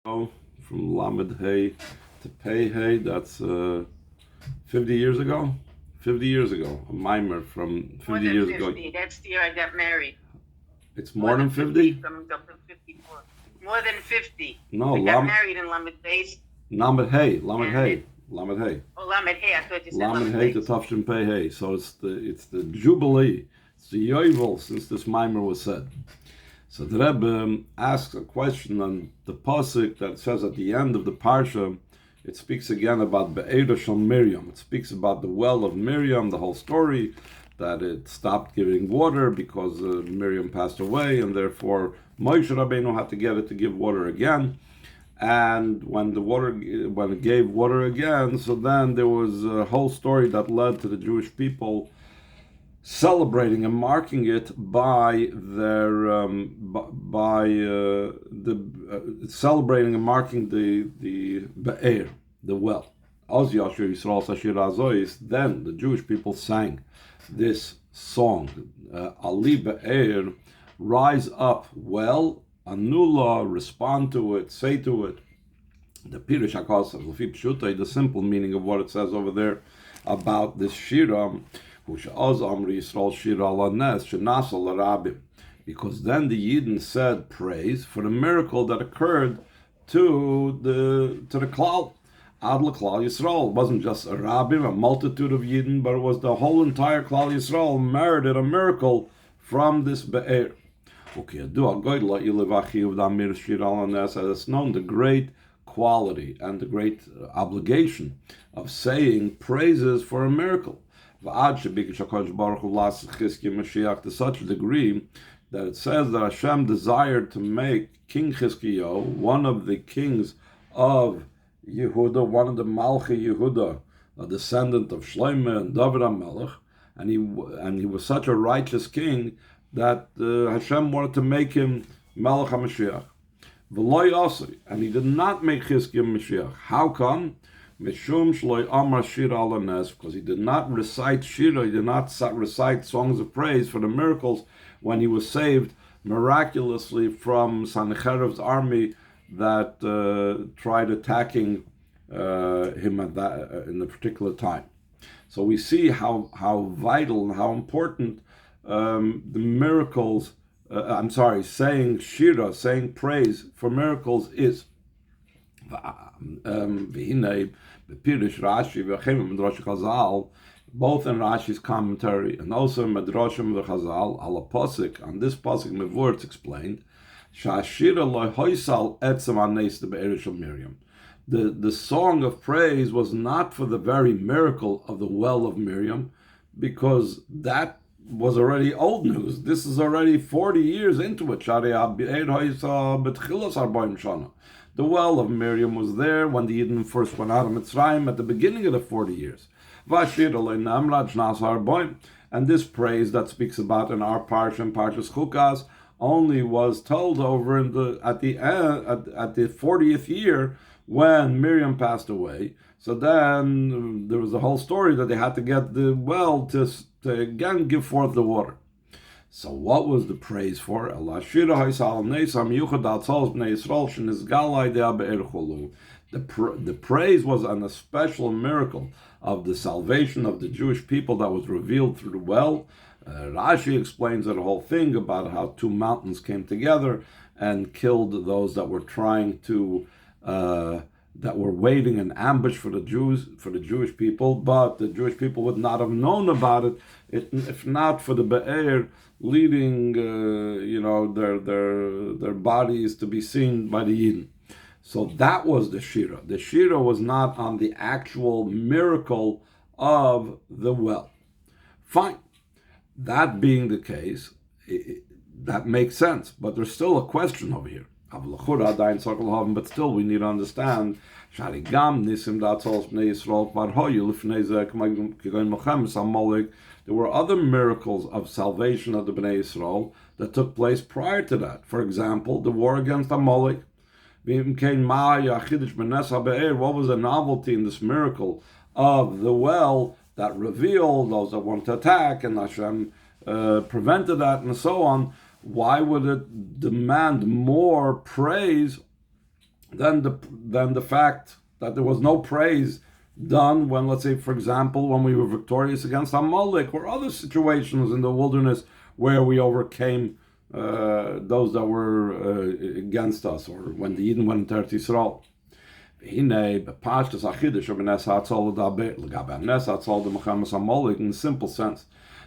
from Lamed Hay to Pei Hay. That's 50 years ago. 50 years ago. A Maamar from 50 years ago. That's the year I got married. It's more than 50? Coming up to 54. More than 50. No, I got married in Lamed Hay. Lamed Hay. Lamed Hay. Lamed Hay. Oh, Lamed Hay. I thought you said Lamed Hay to Tafshin Pei Hay. So it's the Jubilee. It's the Yovel since this Maamar was said. So the Rebbe asks a question on the pasuk that says at the end of the parsha. It speaks again about Be'er Shel Miriam. It speaks about the well of Miriam, the whole story, that it stopped giving water because Miriam passed away, and therefore Moshe Rabbeinu had to get it to give water again. And when it gave water again, so then there was a whole story that led to the Jewish people celebrating and marking it by their celebrating and marking the Be'er, the well. Oz Yashir Yisrael Sashir Azois. Then the Jewish people sang this song, Ali Be'er, rise up well, Anula, respond to it, say to it. The Pirush HaKos of Lefi Pshutai, the simple meaning of what it says over there about this Shira, because then the Yidden said praise for the miracle that occurred to the Klal. Ad Klal Yisrael. It wasn't just a Rabbim, a multitude of Yidden, but it was the whole entire Klal Yisrael merited a miracle from this Be'er. As it's known, the great quality and the great obligation of saying praises for a miracle. To such a degree that it says that Hashem desired to make King Chizkiyahu, one of the kings of Yehuda, one of the Malchi Yehuda, a descendant of Shlomo and David HaMelech, and he was such a righteous king that Hashem wanted to make him Melech HaMashiach. V'lo yasei, and he did not make Chizkiyahu Mashiach. How come? Mishum shloi amar shir ala nes, because he did not recite shira, he did not recite songs of praise for the miracles when he was saved miraculously from Sancheriv's army that tried attacking him at that in a particular time. So we see how vital and how important the miracles. Saying shira, saying praise for miracles is. Both in Rashi's commentary and also in Medrashim v'Chazal, ala pasuk, on this pasuk mevur it's explained, Miriam. The song of praise was not for the very miracle of the well of Miriam, because that was already old news. This is already 40 years into it. The well of Miriam was there when the Yidden first went out of Mitzrayim at the beginning of the 40 years. And this praise that speaks about in our parsha, and Parshas Chukas, only was told over at the 40th year when Miriam passed away. So then there was a whole story that they had to get the well to again give forth the water. So what was the praise for? The praise was on a special miracle of the salvation of the Jewish people that was revealed through the well. Rashi explains the whole thing about how two mountains came together and killed those that were trying to that were waiting in ambush for the Jewish people, but the Jewish people would not have known about it if not for the Be'er leading, their bodies to be seen by the Yidden. So that was the Shira. The Shira was not on the actual miracle of the well. Fine. That being the case, that makes sense. But there's still a question over here. But still, we need to understand. There were other miracles of salvation of the Bnei Yisrael that took place prior to that. For example, the war against Amalek. What was the novelty in this miracle of the well that revealed those that wanted to attack, and Hashem prevented that, and so on? Why would it demand more praise then the fact that there was no praise done when, let's say, for example, when we were victorious against Amalek, or other situations in the wilderness where we overcame those that were against us, or when the Eden went into Eretz Yisrael. In the simple sense,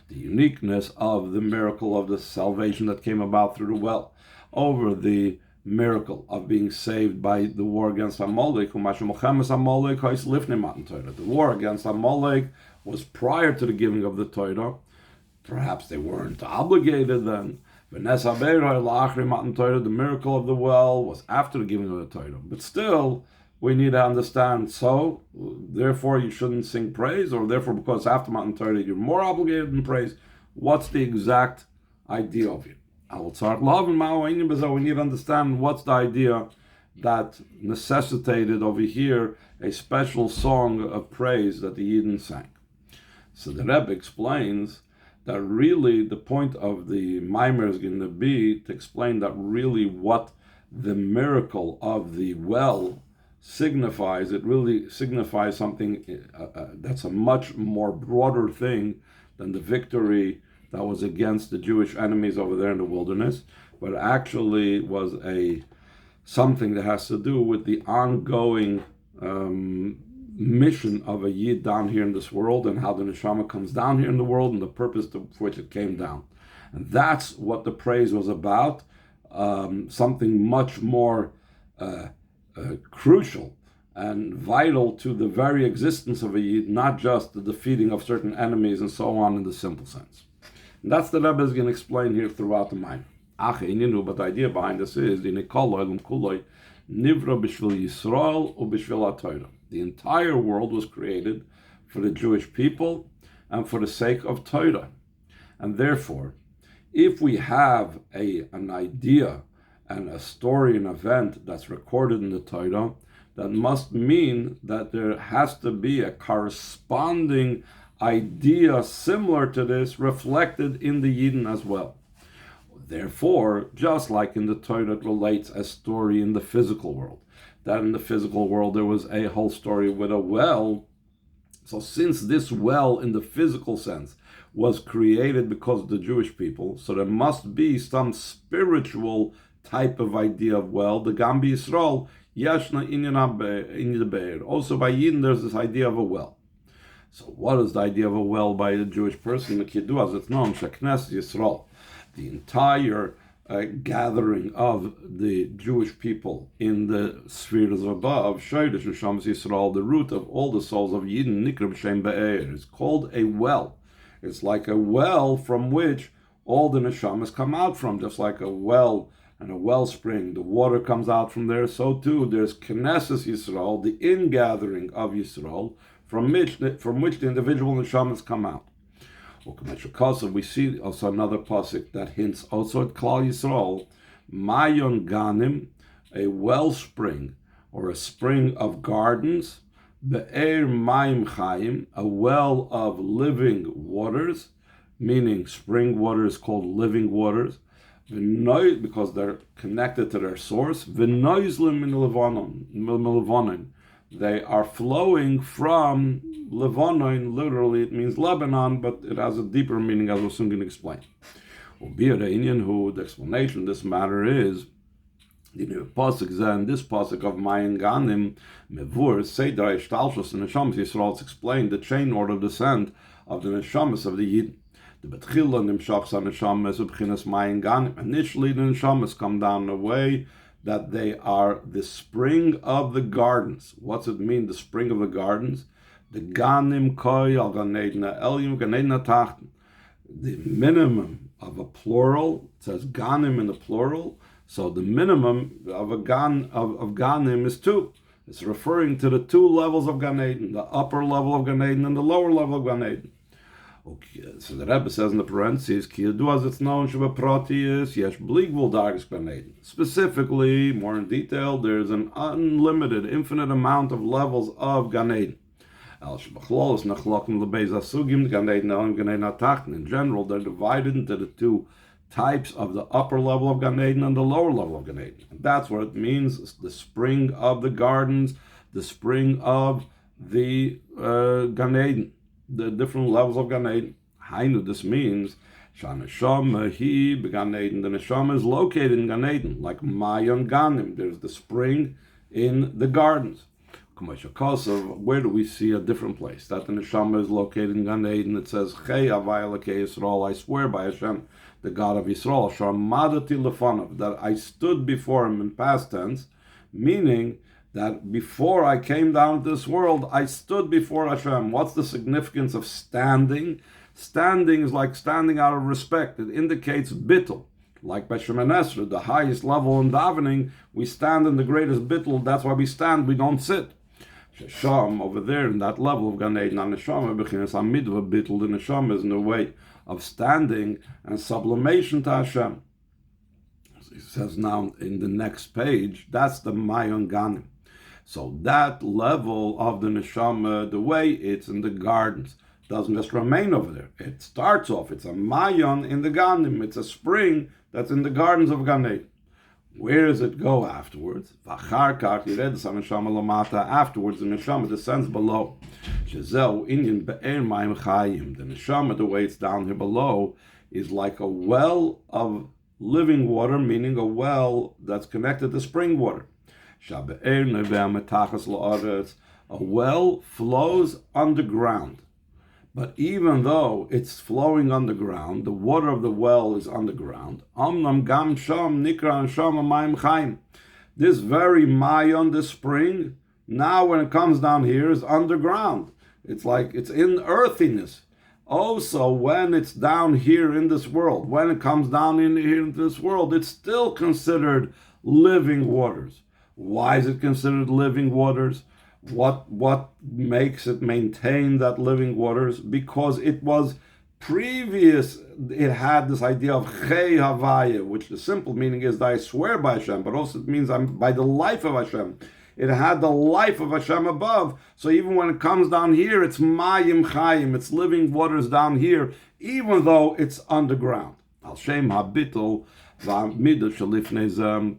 the uniqueness of the miracle of the salvation that came about through the well, over the miracle of being saved by the war against Amalek. The war against Amalek was prior to the giving of the Torah. Perhaps they weren't obligated then. The miracle of the well was after the giving of the Torah. But still, we need to understand, so therefore you shouldn't sing praise, or therefore because after Matan Torah you're more obligated in praise. What's the exact idea of it? We need to understand what's the idea that necessitated over here a special song of praise that the Yidden sang. So the Rebbe explains that really the point of the Maamar is going to be to explain that really what the miracle of the well signifies. It really signifies something that's a much more broader thing than the victory that was against the Jewish enemies over there in the wilderness, but actually was something that has to do with the ongoing mission of a Yid down here in this world, and how the neshama comes down here in the world, and the purpose for which it came down. And that's what the praise was about, something much more crucial and vital to the very existence of a Yid, not just the defeating of certain enemies and so on in the simple sense. And that's the Rebbe is going to explain here throughout the Maamar. But the idea behind this is the entire world was created for the Jewish people and for the sake of Torah. And therefore, if we have an idea and a story, an event that's recorded in the Torah, that must mean that there has to be a corresponding idea similar to this reflected in the Yidden as well. Therefore, just like in the Torah it relates a story in the physical world, that in the physical world there was a whole story with a well, so since this well in the physical sense was created because of the Jewish people, so there must be some spiritual type of idea of well. The Gambi Yisrael, Yashna in the Be'er. Also by Yidden there's this idea of a well. So what is the idea of a well by a Jewish person? As it's known, Sheknes Yisrael, the entire gathering of the Jewish people in the spheres above, Shoydish Neshamos Yisrael, the root of all the souls of Yidden, Nikrib Shem Be'er, is called a well. It's like a well from which all the neshamas come out from, just like a well and a wellspring. The water comes out from there, so too there's Knesses Yisrael, the ingathering of Yisrael, from which the individual neshamas come out. We see also another pasuk that hints also at Klal Yisrael, Mayon Ganim, a wellspring or a spring of gardens, Be'er Mayim Chaim, a well of living waters, meaning spring water is called living waters, because they're connected to their source. V'noizlim in Levanon, they are flowing from Levanon. Literally, it means Lebanon, but it has a deeper meaning, as we're soon going to explain. The explanation of this matter is the pasuk and this pasuk of Mayin Ganim Mevur Seidai Shtalshus and Neshamas Yisrael. It's explained the chain order of descent of the Neshamas of the Yid. The Betchila Nimshachs on Neshamas Ubchinas Mayin Ganim. Initially, the Neshamas come down in a way that they are the spring of the gardens. What's it mean, the spring of the gardens? The Ganim Koi al Ganedna Elyum Ganedna Tachten. The minimum of a plural, it says Ganim in the plural, so the minimum of a gan of Ganim is 2. It's referring to the 2 levels of Gan Eden, the upper level of Gan Eden and the lower level of Gan Eden. Okay, so the Rebbe says in the parentheses, Ki yadu as it's known, Sheba Pratius, Yesh Bligvul Dargis Gan Eden. Specifically, more in detail, there's an unlimited, infinite amount of levels of Gan Eden. In general, they're divided into the 2 types of the upper level of Gan Eden and the lower level of Gan Eden. And that's what it means, the spring of the gardens, the spring of the Gan Eden, the different levels of Gan Eden. Hainu, this means, Shaneshama, he, Gan Eden, the Neshama is located in Gan Eden, like Mayon Ganim, there's the spring in the gardens. Where do we see a different place? That the Neshama is located in Gan Eden. It says, Chei Havai Elokei Yisrael, I swear by Hashem, the God of Yisrael, Shamadati Lefanov, that I stood before him in past tense, meaning that before I came down to this world, I stood before Hashem. What's the significance of standing? Standing is like standing out of respect. It indicates bittul. Like by Shemoneh Esrei, the highest level in davening, we stand in the greatest bittul. That's why we stand, we don't sit. Shesham, over there in that level of Gan Eden, Neshama, Bechinas Hamidva bittul, the Neshama is in the way of standing and sublimation to Hashem. He says now in the next page, that's the Mayon Ganim. So that level of the Neshama, the way it's in the gardens, doesn't just remain over there. It starts off, it's a Mayon in the Ganim, it's a spring that's in the gardens of Gan Eden. Where does it go afterwards? Afterwards, the Neshama descends below. The Neshama, the way it's down here below, is like a well of living water, meaning a well that's connected to spring water. A well flows underground. But even though it's flowing underground, the water of the well is underground. This very Mayon, this spring, now when it comes down here, is underground. It's like it's in earthiness. Also, when it's down here in this world, when it comes down in here into this world, it's still considered living waters. Why is it considered living waters? What makes it maintain that living waters? Because it was previous, it had this idea of Chei Havaya, which the simple meaning is that I swear by Hashem, but also it means I'm by the life of Hashem. It had the life of Hashem above. So even when it comes down here, it's Mayim Chayim, it's living waters down here, even though it's underground. Al Shem HaBittul V'Amidah Shalifnei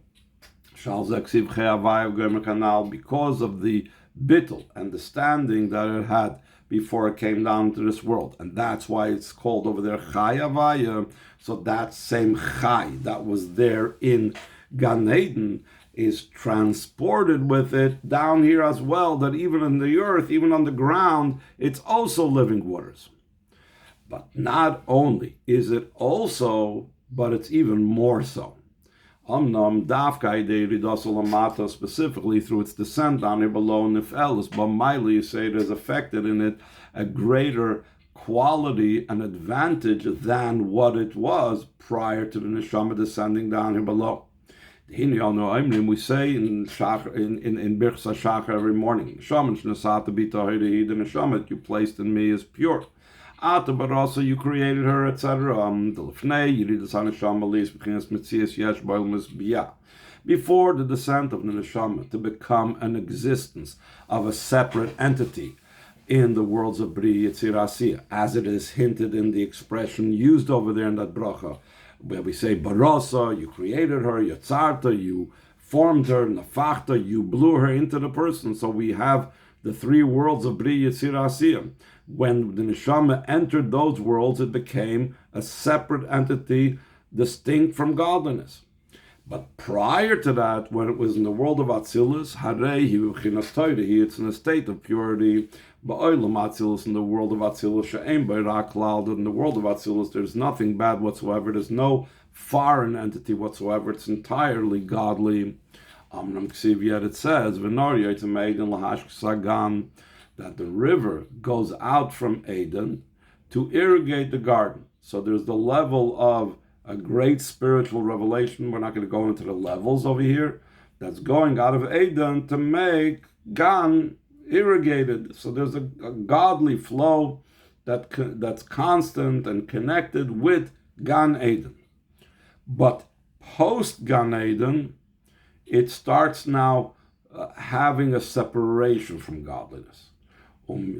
because of the bittul and the standing that it had before it came down to this world. And that's why it's called over there Chai Havaya. So that same Chai that was there in Gan Eden is transported with it down here as well, that even in the earth, even on the ground, it's also living waters. But not only is it also, but it's even more so. Specifically through its descent down here below Nif'elis, but Miley, you say it has affected in it a greater quality and advantage than what it was prior to the Neshama descending down here below. We say in Birchas HaShachar every morning, the Neshama that you placed in me is pure. But also you created her, etc. Before the descent of the Neshama to become an existence of a separate entity in the worlds of Bri Yitzir Asiyah, as it is hinted in the expression used over there in that bracha, where we say Barasa, you created her, Yatzarta, you formed her, Nafachta, you blew her into the person. So we have the three worlds of Bri Yitzir Asiyah. When the Neshama entered those worlds, it became a separate entity, distinct from godliness. But prior to that, when it was in the world of Atzilus, it's in a state of purity. Ba'olam Atzilus, in the world of Atzilus, she'ein b'rak lal, in the world of Atzilus, there's nothing bad whatsoever. There's no foreign entity whatsoever. It's entirely godly. Yet it says, that the river goes out from Eden to irrigate the garden. So there's the level of a great spiritual revelation. We're not going to go into the levels over here. That's going out of Eden to make Gan irrigated. So there's a godly flow that's constant and connected with Gan Eden. But post Gan Eden, it starts now having a separation from godliness.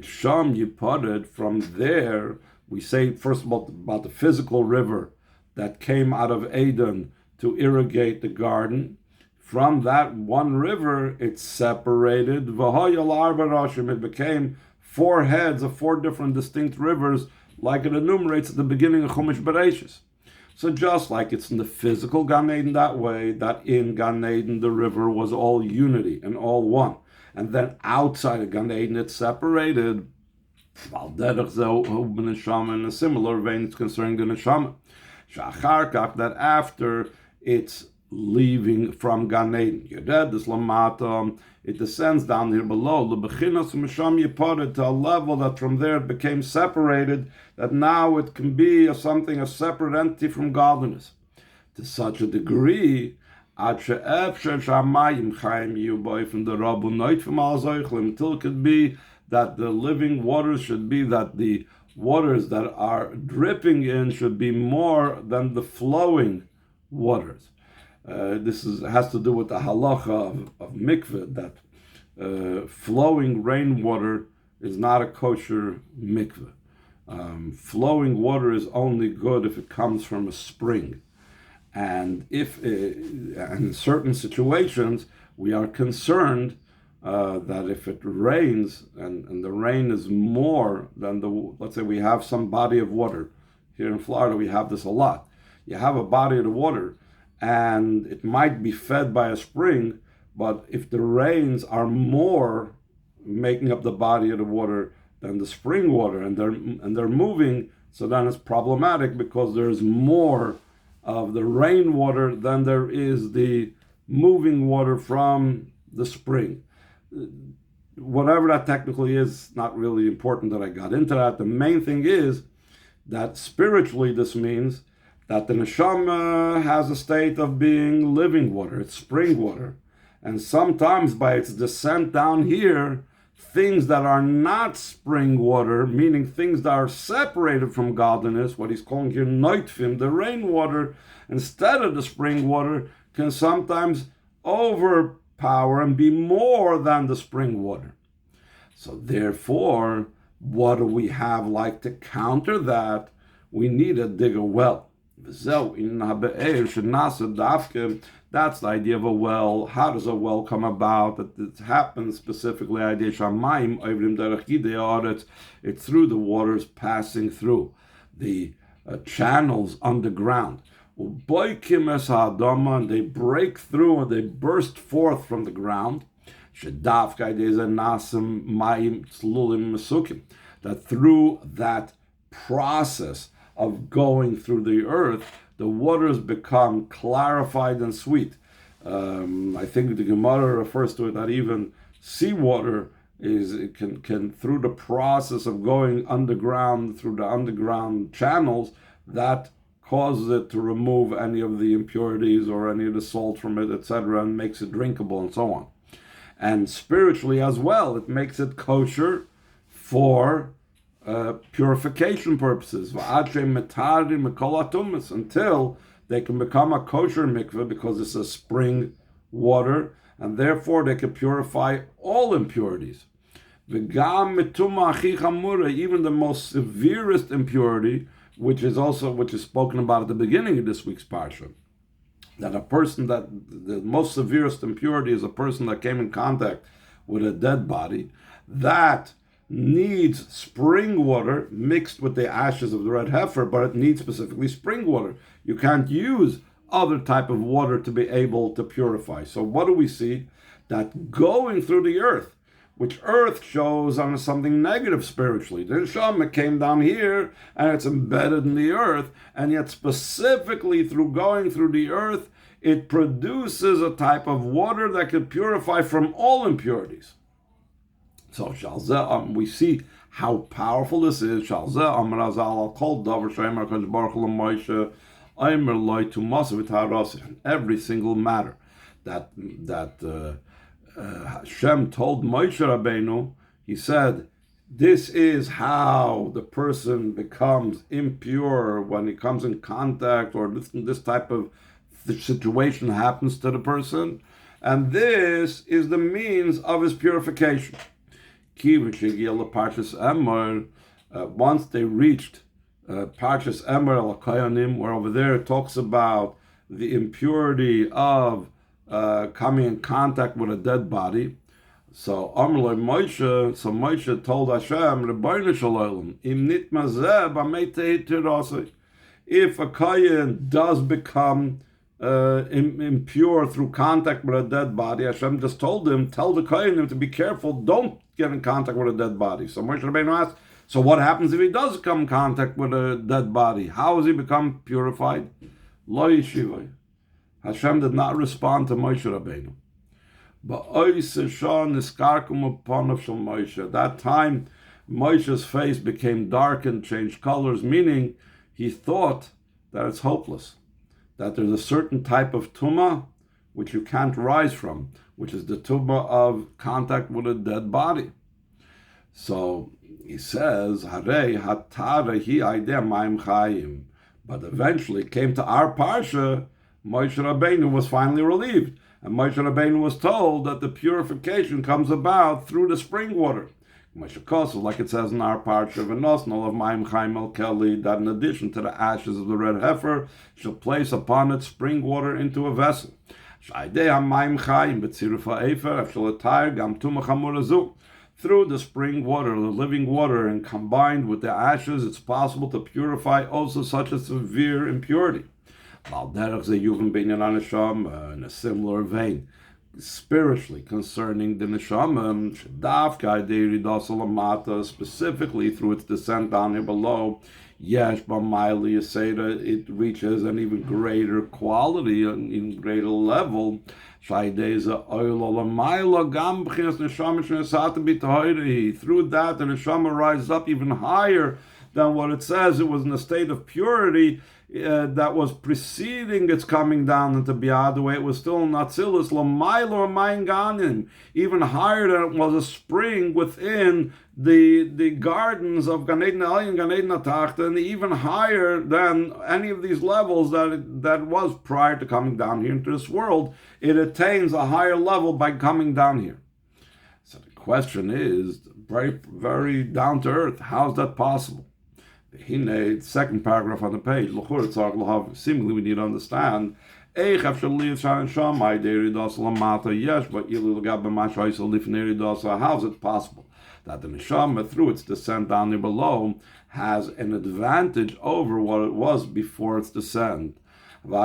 Sham Yipared, from there, we say first about the physical river that came out of Eden to irrigate the garden. From that one river, it separated. It became 4 heads of 4 different distinct rivers, like it enumerates at the beginning of Chumash Bereshis. So just like it's in the physical Gan Eden that way, that in Gan Eden the river was all unity and all one. And then outside of Gan Eden it's separated. In a similar vein concerning the Neshama. That after it's leaving from Gan Eden, it descends down here below, to a level that from there it became separated, that now it can be a separate entity from godliness. To such a degree, until it could be that the living waters should be, that the waters that are dripping in should be more than the flowing waters. This has to do with the halacha of mikveh, that flowing rainwater is not a kosher mikveh. Flowing water is only good if it comes from a spring. And if in certain situations we are concerned that if it rains and the rain is more than let's say we have some body of water. Here in Florida we have this a lot. You have a body of water and it might be fed by a spring, but if the rains are more making up the body of the water than the spring water and they're moving, so then it's problematic because there's more of the rainwater than there is the moving water from the spring. Whatever that technically is, not really important that I got into that. The main thing is that spiritually this means that the neshama has a state of being living water, it's spring water. And sometimes by its descent down here, things that are not spring water, meaning things that are separated from godliness, what he's calling here noitfim, the rainwater, instead of the spring water, can sometimes overpower and be more than the spring water. So therefore, what do we have like to counter that? We need to dig a well. That's the idea of a well. How does a well come about? That it happens specifically, it's through the waters passing through the channels underground. And they break through and they burst forth from the ground. That through that process of going through the earth, the waters become clarified and sweet. I think the Gemara refers to it that even seawater can through the process of going underground through the underground channels, that causes it to remove any of the impurities or any of the salt from it, etc., and makes it drinkable and so on. And spiritually as well, it makes it kosher for purification purposes, until they can become a kosher mikveh because it's a spring water, and therefore they can purify all impurities. Even the most severest impurity, which is spoken about at the beginning of this week's parsha, that a person that the most severest impurity is a person that came in contact with a dead body, that needs spring water mixed with the ashes of the red heifer, but it needs specifically spring water. You can't use other type of water to be able to purify. So what do we see? That going through the earth, which earth shows on something negative spiritually. The neshama came down here and it's embedded in the earth, and yet specifically through going through the earth, it produces a type of water that can purify from all impurities. So we see how powerful this is. Every single matter that Hashem told Moshe Rabbeinu, he said, this is how the person becomes impure when he comes in contact, or this type of situation happens to the person, and this is the means of his purification. Once they reached Parshas Emer al Kayanim, where over there it talks about the impurity of coming in contact with a dead body. So Moshe told Hashem, Rebbeinu Shalom, Im nit mazeh b'meitei tirasei. If a Kayan does become impure through contact with a dead body, Hashem just told him, tell the Kayanim to be careful, don't get in contact with a dead body. So Moshe Rabbeinu asked, so what happens if he does come in contact with a dead body? How does he become purified? Lo yeshivai. Hashem did not respond to Moshe Rabbeinu. At that time, Moshe's face became dark and changed colors, meaning he thought that it's hopeless, that there's a certain type of tumah which you can't rise from, which is the tumah of contact with a dead body. So he says, Harei hatara hi aideh ma'im chayim. But eventually it came to our parsha, Moshe Rabbeinu was finally relieved. And Moshe Rabbeinu was told that the purification comes about through the spring water. Moshe Kosev, like it says in our parsha, V'nosnol of Ma'im Chaim El Keli, that in addition to the ashes of the red heifer, shall place upon it spring water into a vessel. Shaydei HaMa'im Chaim B'tziruf HaEfer, Afshal Atayr Gam Tumah Chamur Azu. Through the spring water, the living water, and combined with the ashes, it's possible to purify also such a severe impurity. In a similar vein, spiritually concerning the neshama, specifically through its descent down here below, it reaches an even greater quality, an even greater level. Through that, the neshama rises up even higher than what it says. It was in a state of purity that was preceding its coming down into Biyah, the way it was still in Atzilus, L'maylo Mayin Ganim, even higher than it was a spring within the gardens of Gan Eden Elyon, Gan Eden Atachta, and even higher than any of these levels that was prior to coming down here into this world. It attains a higher level by coming down here. So the question is, very, very down to earth, how is that possible? The second paragraph on the page, seemingly we need to understand how is it possible that the neshama, through its descent down there below, has an advantage over what it was before its descent? Since the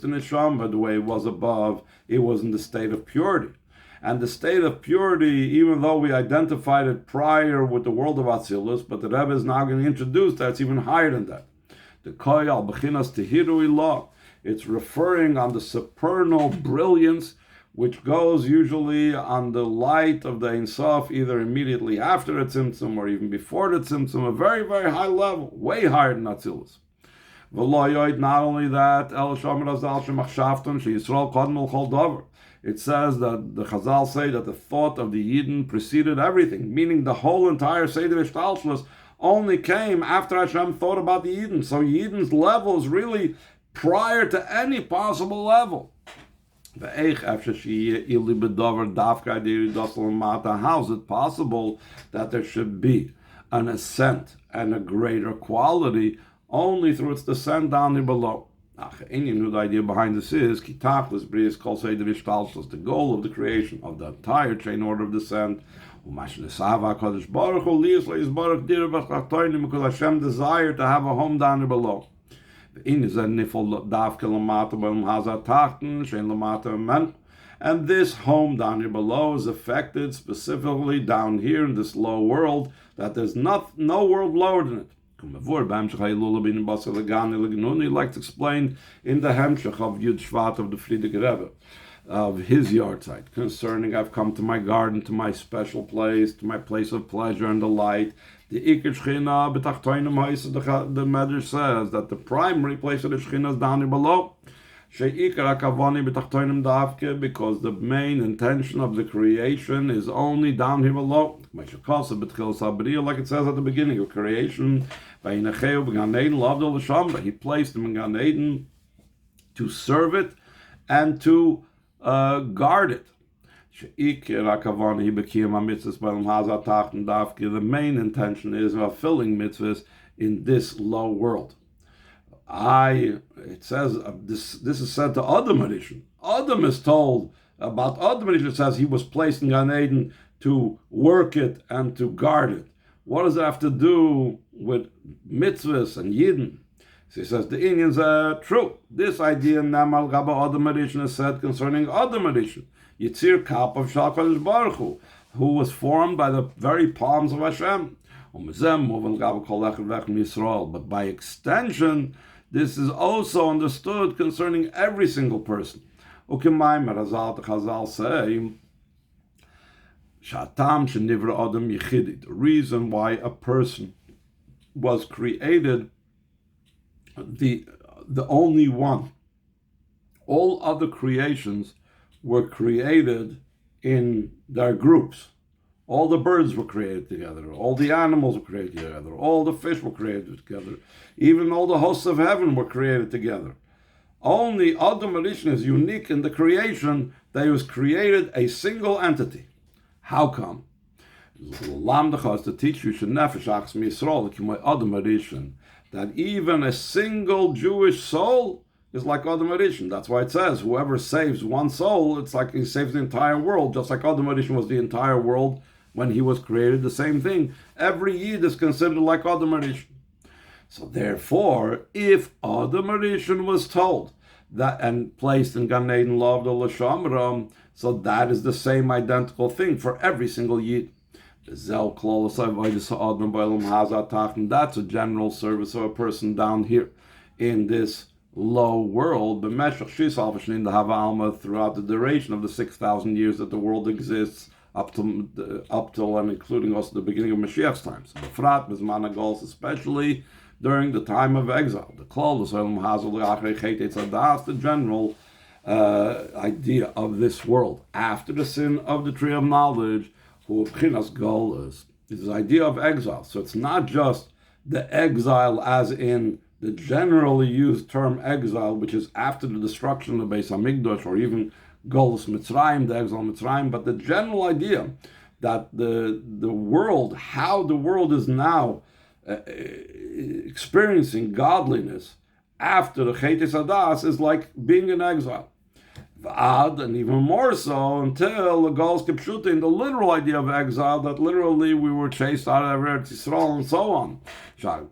neshama, the way it was above, it was in the state of purity. And the state of purity, even though we identified it prior with the world of Atzilus, but the Rebbe is now going to introduce that it's even higher than that. The Koyal Bechinas Tehiru Ilah, it's referring on the supernal brilliance, which goes usually on the light of the Ein Sof, either immediately after the Tzimtzum or even before the Tzimtzum, a very, very high level, way higher than Atzilus. Not only that, El Shomer Azal Shemachshavton She Yisrael Kodmel Chol Dover. It says that the Chazal say that the thought of the Yidden preceded everything, meaning the whole entire Seder Ishtalshlus only came after Hashem thought about the Yidden. So Yidden's level is really prior to any possible level. How is it possible that there should be an ascent and a greater quality only through its descent down here below? The idea behind this is the goal of the creation of the entire chain order of descent. Because Hashem desired to have a home down here below. And this home down here below is affected specifically down here in this low world, that there's no world lower than it. He likes to explain in the Hemshech of Yud Shvat of the Frierdiker Rebbe, of his yahrzeit, concerning I've come to my garden, to my special place, to my place of pleasure and delight. The Iker Shechina b'tachtonim ha'isa, the Medrash says that the primary place of the Shechina is down here below. She'ikar hakavoni b'tachtonim davke, because the main intention of the creation is only down here below. Like it says at the beginning of creation, he placed him in Gan Eden to serve it and to guard it. The main intention is fulfilling mitzvahs in this low world. It says this is said to Adam Rishon. Adam is told about Adam Rishon. It says he was placed in Gan Eden to work it and to guard it. What does it have to do with mitzvahs and Yidden? So he says the Indians are true. This idea Namal Gaba Adam Rishon is said concerning Adam Rishon, Yitzir Kap of Shal Kodesh Baruch Hu, who was formed by the very palms of Hashem. But by extension, this is also understood concerning every single person. Chazal say, the reason why a person was created, the only one. All other creations were created in their groups. All the birds were created together. All the animals were created together. All the fish were created together. Even all the hosts of heaven were created together. Only Adam Rishon is unique in the creation that he was created a single entity. How come? To teach you that even a single Jewish soul is like Adam Rishon. That's why it says whoever saves one soul, it's like he saves the entire world, just like Adam Rishon was the entire world when he was created. The same thing. Every Yid is considered like Adam Rishon. So therefore, if Adam Rishon was told that and placed in Gan Eden, loved L'Shamram, so that is the same identical thing for every single Yid. That's a general service of a person down here in this low world. Throughout the duration of the 6,000 years that the world exists, up till and including also the beginning of Mashiach's times. Especially during the time of exile. The general idea of this world. After the sin of the tree of knowledge, is the idea of exile. So it's not just the exile as in the generally used term exile, which is after the destruction of the Beis Hamikdash, or even Golus Mitzrayim, the exile Mitzrayim, but the general idea that the world, how the world is now experiencing godliness after the Chetes Hadas is like being in exile. And even more so until the Golos Kipshuta, in the literal idea of exile, that literally we were chased out of Eretz Yisrael and so on. When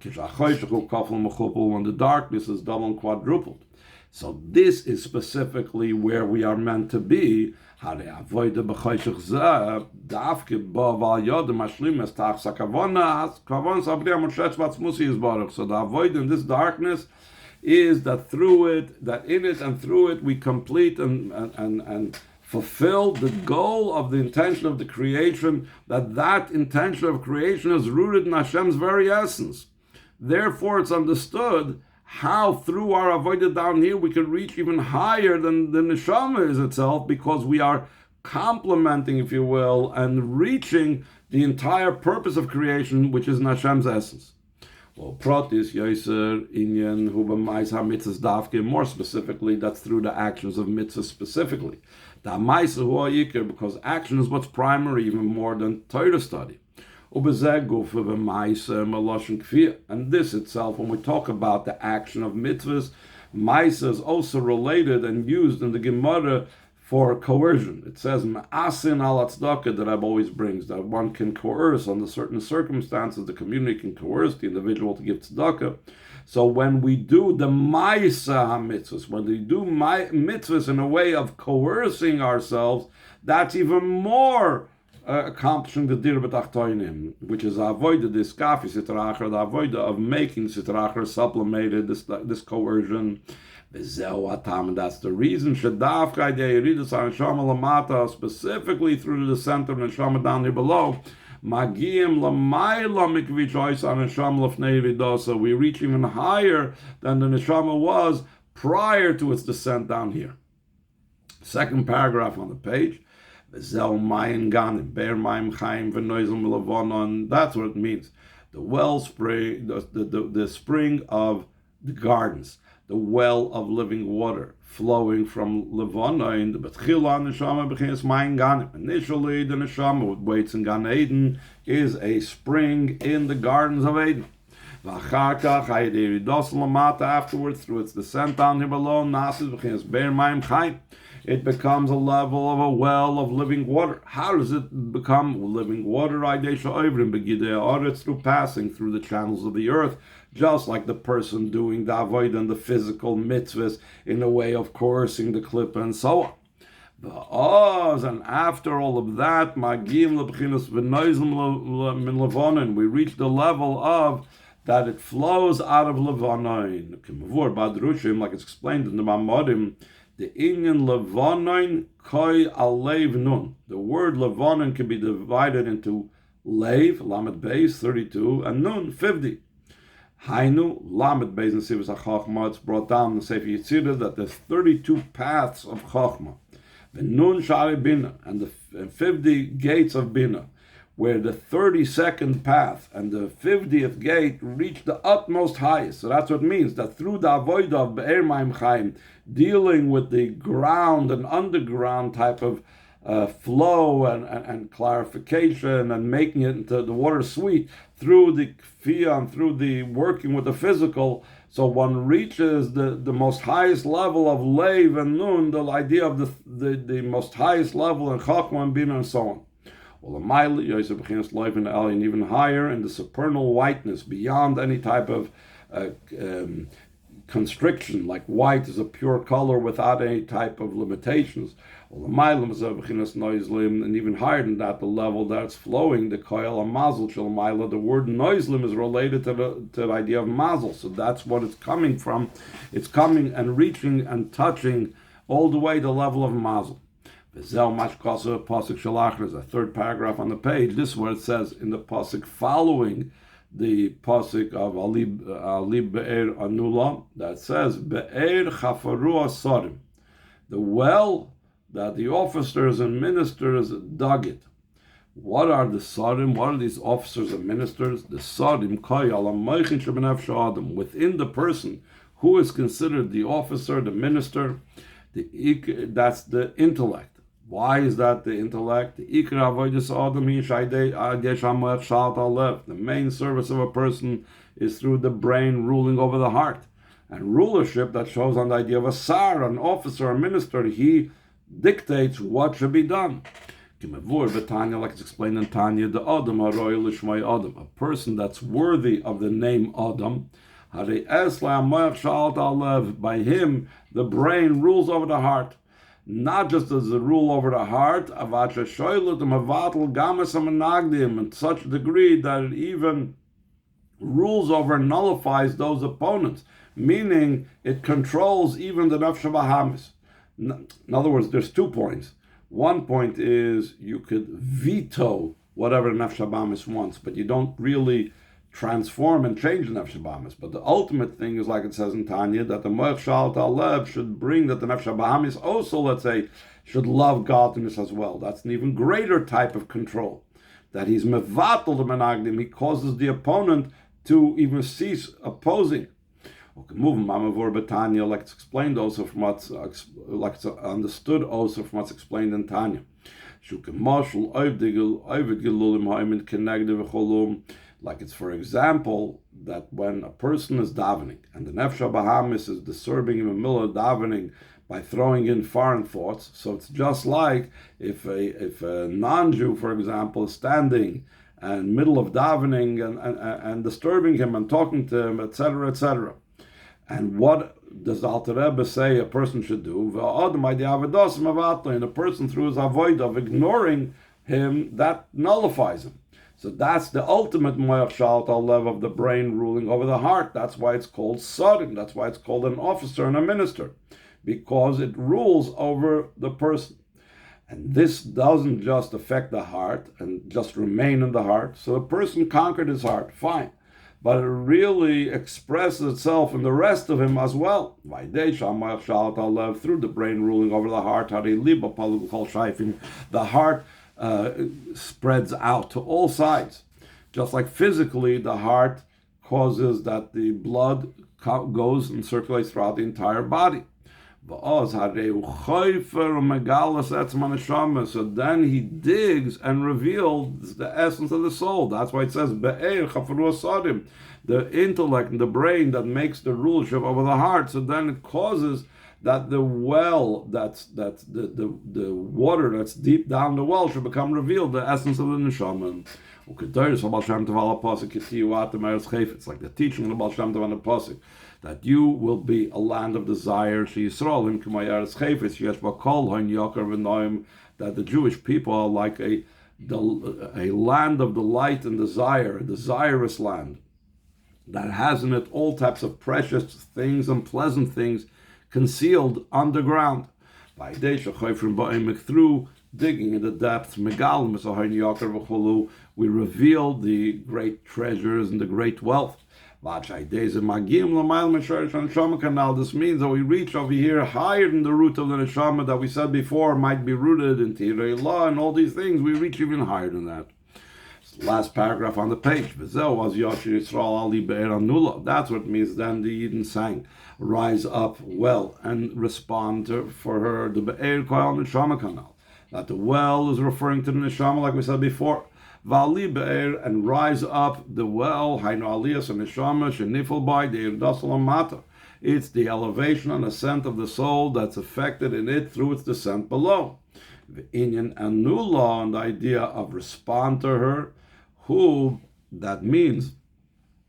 the darkness is double and quadrupled. So this is specifically where we are meant to be. So the avoid in this darkness is that through it, that in it and through it, we complete and fulfill the goal of the intention of the creation, that intention of creation is rooted in Hashem's very essence. Therefore, it's understood how through our avodah down here we can reach even higher than the neshama is itself, because we are complementing, if you will, and reaching the entire purpose of creation, which is in Hashem's essence. Well, pratis Yashir inyan hu b'mais ha-mitzvahs davke. More specifically, that's through the actions of mitzvahs specifically. The ma'isa hu ha'ikar, because action is what's primary, even more than Torah study. And this itself, when we talk about the action of mitzvahs, ma'isa is also related and used in the Gemara for coercion. It says ma'asin al tzedakah, that Rebbe always brings, that one can coerce under certain circumstances. The community can coerce the individual to give tzedakah. So when we do the ma'isa ha-mitzvahs, when we do mitzvahs in a way of coercing ourselves, that's even more accomplishing the dir b'tachtoinim, which is avoid this kafi sitracher, the avoid of making sitracher sublimated, this coercion. That's the reason specifically through the center of neshama down here below. We reach even higher than the neshama was prior to its descent down here. Second paragraph on the page. That's what it means. The wellspring, the spring of the gardens. the well of living water flowing from Levonoin. The Betchila Neshama begins Mayin Ganim. Initially, the Neshama with waits in Gan Eden is a spring in the gardens of Eden. Afterwards, through its descent down here below, it becomes a level of a well of living water. How does it become living water? It's through passing through the channels of the earth, just like the person doing the avoid and the physical mitzvahs in a way of coursing the clip and so on. And after all of that, we reach the level of that it flows out of Levonoin. Like it's explained in the Maamarim, the Inyan Levonoin Koi Alev Nun. The word Levonoin can be divided into Lev, Lamed Beis, 32, and Nun, 50. Hainu, Lamed Beis and Sivas HaChochma, it's brought down in the Sefer Yetzirah that there's 32 paths of Chochma. The Nun Shari Bina, and the 50 gates of Bina, where the 32nd path and the 50th gate reach the utmost highest. So that's what it means, that through the avodah of Be'er Mayim Chaim, dealing with the ground and underground type of flow and clarification and making it into the water sweet, through the kfiyah and through the working with the physical, so one reaches the most highest level of Lev and Nun, the idea of the most highest level in Chachma and Bina and so on. And even higher in the supernal whiteness, beyond any type of constriction, like white is a pure color without any type of limitations. And even higher than that, the level that's flowing, the koil and mazel shel maila, the word noislim is related to the idea of mazel. So that's what it's coming from. It's coming and reaching and touching all the way the level of mazel. There's a third paragraph on the page. This is where it says in the pasuk following the pasuk of Alib Be'er Anula, that says Be'er Chafaru Asarim, the well that the officers and ministers dug it. What are the Sarim? What are these officers and ministers? The Sarim within the person who is considered the officer, the minister. That's the intellect. Why is that the intellect? The main service of a person is through the brain ruling over the heart. And rulership, that shows on the idea of a sar, an officer, a minister, he dictates what should be done. Like it's explained in Tanya, the Adam, a person that's worthy of the name Adam, by him, the brain rules over the heart. Not just as a rule over the heart, in such a degree that it even rules over and nullifies those opponents, meaning it controls even the nafsh bahamis. In other words, there's 2 points. One point is you could veto whatever the nafsh bahamis wants, but you don't really transform and change the nefesh bahamis. But the ultimate thing is, like it says in Tanya, that the moach shalt alev should bring that the nefesh bahamis also, let's say, should love godliness as well. That's an even greater type of control. That he's mevatel the menagdim, he causes the opponent to even cease opposing. Okay, move Mamavor Betanya, like it's explained also from what's like it's understood also from what's explained in Tanya. Like it's, for example, that when a person is davening and the nefesh bahamis is disturbing him in the middle of davening by throwing in foreign thoughts, so it's just like if a non-Jew, for example, is standing and middle of davening and disturbing him and talking to him, etc., etc. And what does the Alter Rebbe say a person should do? And a person through his avoid of ignoring him, that nullifies him. So that's the ultimate moach shalt alev of the brain ruling over the heart. That's why it's called sarim. That's why it's called an officer and a minister, because it rules over the person. And this doesn't just affect the heart and just remain in the heart. So the person conquered his heart, fine. But it really expresses itself in the rest of him as well. Through the brain ruling over the heart, the heart spreads out to all sides. Just like physically, the heart causes that the blood goes and circulates throughout the entire body. So then he digs and reveals the essence of the soul. That's why it says the intellect and the brain that makes the rulership over the heart. So then it causes that the well, that's the water that's deep down the well should become revealed, the essence of the neshama. It's like the teaching of the Baal Shem Tov on the pasuk that you will be a land of desire. That the Jewish people are like a land of delight and desire, a desirous land that has in it all types of precious things and pleasant things concealed underground. Through digging in the depths, we reveal the great treasures and the great wealth. This means that we reach over here higher than the root of the neshama that we said before might be rooted in Tirei law and all these things. We reach even higher than that. Last paragraph on the page. That's what it means. Then the Yidden sang, rise up well and respond for her, the Be'er Koil Neshama Kanal. That the well is referring to the Neshama, like we said before. Vali Be'er, and rise up the well, Hainu Aliyas and Neshama, Shenifel by the Irdasal Mata. It's the elevation and ascent of the soul that's affected in it through its descent below. The Inyan and New Law, and the idea of respond to her, who that means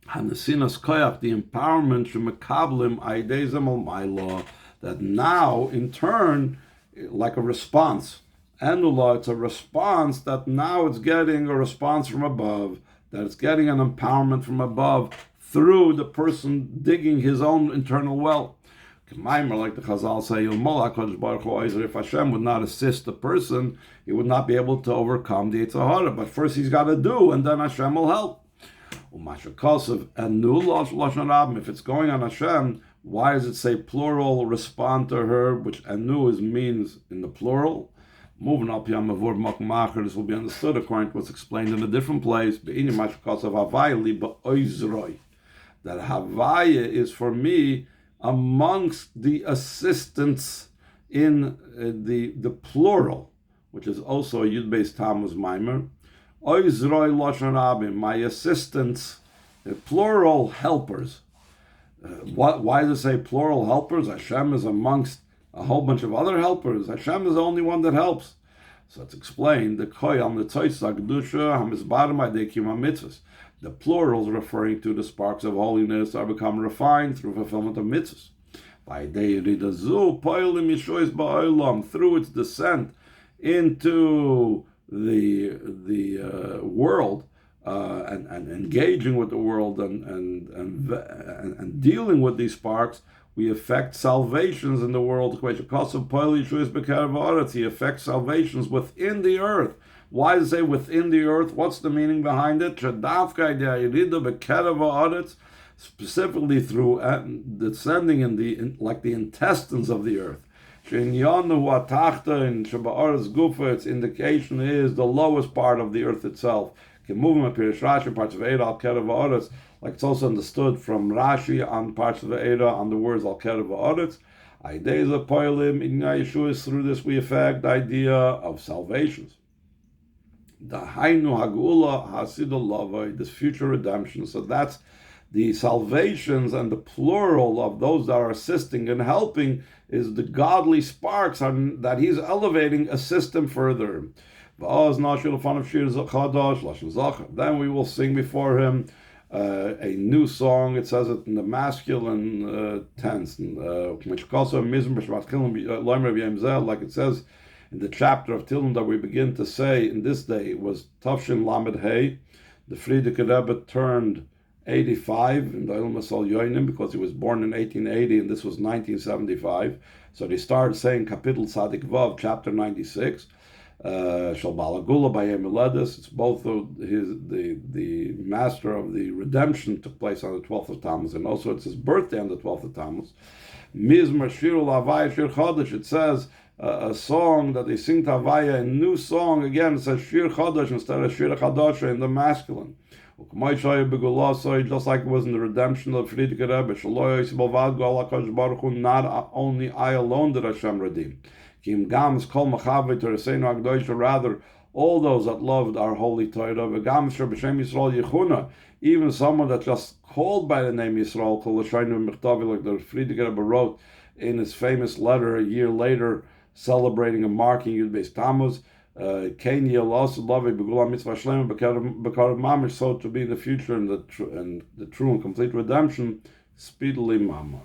Hanesinas Koyach, the empowerment Shemekablim Aidezem al my law, that now in turn, like a response. Anula, it's a response that now it's getting a response from above, that it's getting an empowerment from above through the person digging his own internal well. Maamar, like the Chazal say, if Hashem would not assist the person, he would not be able to overcome the Yetzer Hara. But first he's got to do, and then Hashem will help. If it's going on Hashem, why does it say plural, respond to her, which anu means in the plural? Moving up, Maamar, this will be understood according to what's explained in a different place. That Havaya is for me amongst the assistants in the plural, which is also a Yud-based Tammuz Maamar. Oizroi Lashon Rabim, my assistants, plural helpers. Why does it say plural helpers? Hashem is amongst a whole bunch of other helpers. Hashem is the only one that helps. So it's explained, the koyam, the tzoysa, kedusha, hamizbarim, adekim, mitzvahs. The plurals referring to the sparks of holiness are become refined through fulfillment of mitzvahs. Through its descent into the world and engaging with the world and dealing with these sparks, we effect salvations in the world. He effects salvations within the earth. Why does it say within the earth? What's the meaning behind it? Specifically through descending in like the intestines of the earth. In its indication is the lowest part of the earth itself. Parts of Eira, like it's also understood from Rashi on parts of the Eira on the words Al Kerev Haaretz. Ideza Poilim in Yashir, through this we effect the idea of salvations. The Hainu Hagula Hasidul Lavai, this future redemption. So that's the salvations, and the plural of those that are assisting and helping is the godly sparks that he's elevating, assist him further. Then we will sing before him a new song. It says it in the masculine tense, which also like it says in the chapter of Tillim that we begin to say in this day. It was Tavshin Lamed Hey. The Frierdiker Rebbe turned 85 in the Ilm Masal Yoinim because he was born in 1880 and this was 1975. So they started saying Kapitel Tzadik Vav, chapter 96. Shalbalagula by Emiledis. It's both the master of the redemption took place on the 12th of Tammuz, and also it's his birthday on the 12th of Tammuz. Mizmar Shiur Lavaya Shir Chodesh. It says a song that they sing to Havaya, a new song again. It says Shir Chodesh instead of Shir Chadasha in the masculine. Just like it was in the redemption of Friedrich Rebbe, not only I alone did Hashem redeem. Rather, all those that loved our holy Torah, even someone that just called by the name Yisrael, like the Friedrich Rebbe wrote in his famous letter a year later, celebrating and marking Yud Beis Tammuz, so to be in the future and the true and complete redemption, speedily Maamar.